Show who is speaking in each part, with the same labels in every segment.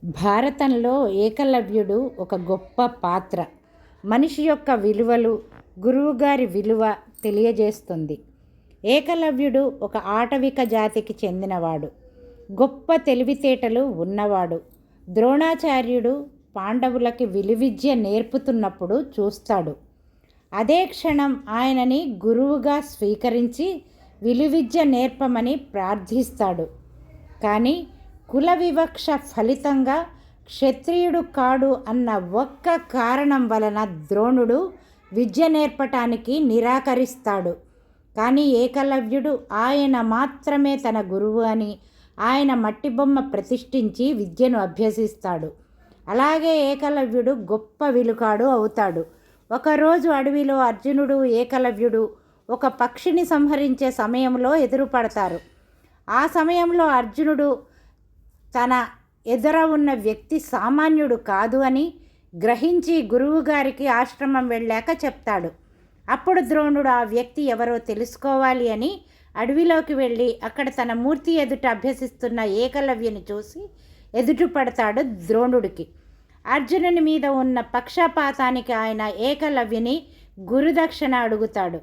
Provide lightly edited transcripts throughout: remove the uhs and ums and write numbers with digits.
Speaker 1: భారతంలో ఏకలవ్యుడు ఒక గొప్ప పాత్ర. మనిషి యొక్క విలువలు, గురువుగారి విలువ తెలియజేస్తుంది. ఏకలవ్యుడు ఒక ఆటవిక జాతికి చెందినవాడు. గొప్ప తెలివితేటలు ఉన్నవాడు. ద్రోణాచార్యుడు పాండవులకి విలువిద్య నేర్పుతున్నప్పుడు చూస్తాడు. అదే క్షణం ఆయనని గురువుగా స్వీకరించి విలువిద్య నేర్పమని ప్రార్థిస్తాడు. కానీ కుల వివక్ష ఫలితంగా క్షత్రియుడు కాడు అన్న ఒక్క కారణం వలన ద్రోణుడు విద్య నేర్పటానికి నిరాకరిస్తాడు. కానీ ఏకలవ్యుడు ఆయన మాత్రమే తన గురువు అని ఆయన మట్టిబొమ్మ ప్రతిష్ఠించి విద్యను అభ్యసిస్తాడు. అలాగే ఏకలవ్యుడు గొప్ప విలుకాడు అవుతాడు. ఒకరోజు అడవిలో అర్జునుడు, ఏకలవ్యుడు ఒక పక్షిని సంహరించే సమయంలో ఎదురుపడతారు. ఆ సమయంలో అర్జునుడు తన ఎదుర ఉన్న వ్యక్తి సామాన్యుడు కాదు అని గ్రహించి గురువుగారికి ఆశ్రమం వెళ్ళాక చెప్తాడు. అప్పుడు ద్రోణుడు ఆ వ్యక్తి ఎవరో తెలుసుకోవాలి అని అడవిలోకి వెళ్ళి అక్కడ తన మూర్తి ఎదుట అభ్యసిస్తున్న ఏకలవ్యుని చూసి ఎదురుపడతాడు ద్రోణుడికి. అర్జునుని మీద ఉన్న పక్షపాతానికి ఆయన ఏకలవ్యుని గురుదక్షిణ అడుగుతాడు.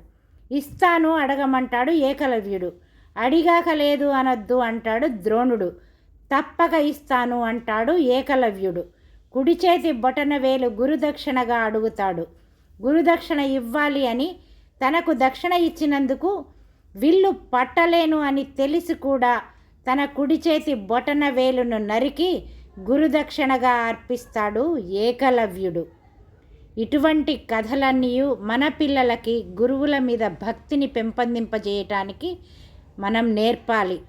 Speaker 1: ఇస్తాను అడగమంటాడు ఏకలవ్యుడు. అడిగాక లేదు అనొద్దు అంటాడు ద్రోణుడు. తప్పక ఇస్తాను అంటాడు ఏకలవ్యుడు. కుడి చేతి బొటన వేలు గురుదక్షిణగా అడుగుతాడు. గురుదక్షిణ ఇవ్వాలి అని తనకు దక్షిణ ఇచ్చినందుకు విల్లు పట్టలేను అని తెలిసి కూడా తన కుడి చేతి బొటన వేలును నరికి గురుదక్షిణగా అర్పిస్తాడు ఏకలవ్యుడు. ఇటువంటి కథలన్నీ మన పిల్లలకి గురువుల మీద భక్తిని పెంపొందింపజేయటానికి మనం నేర్పాలి.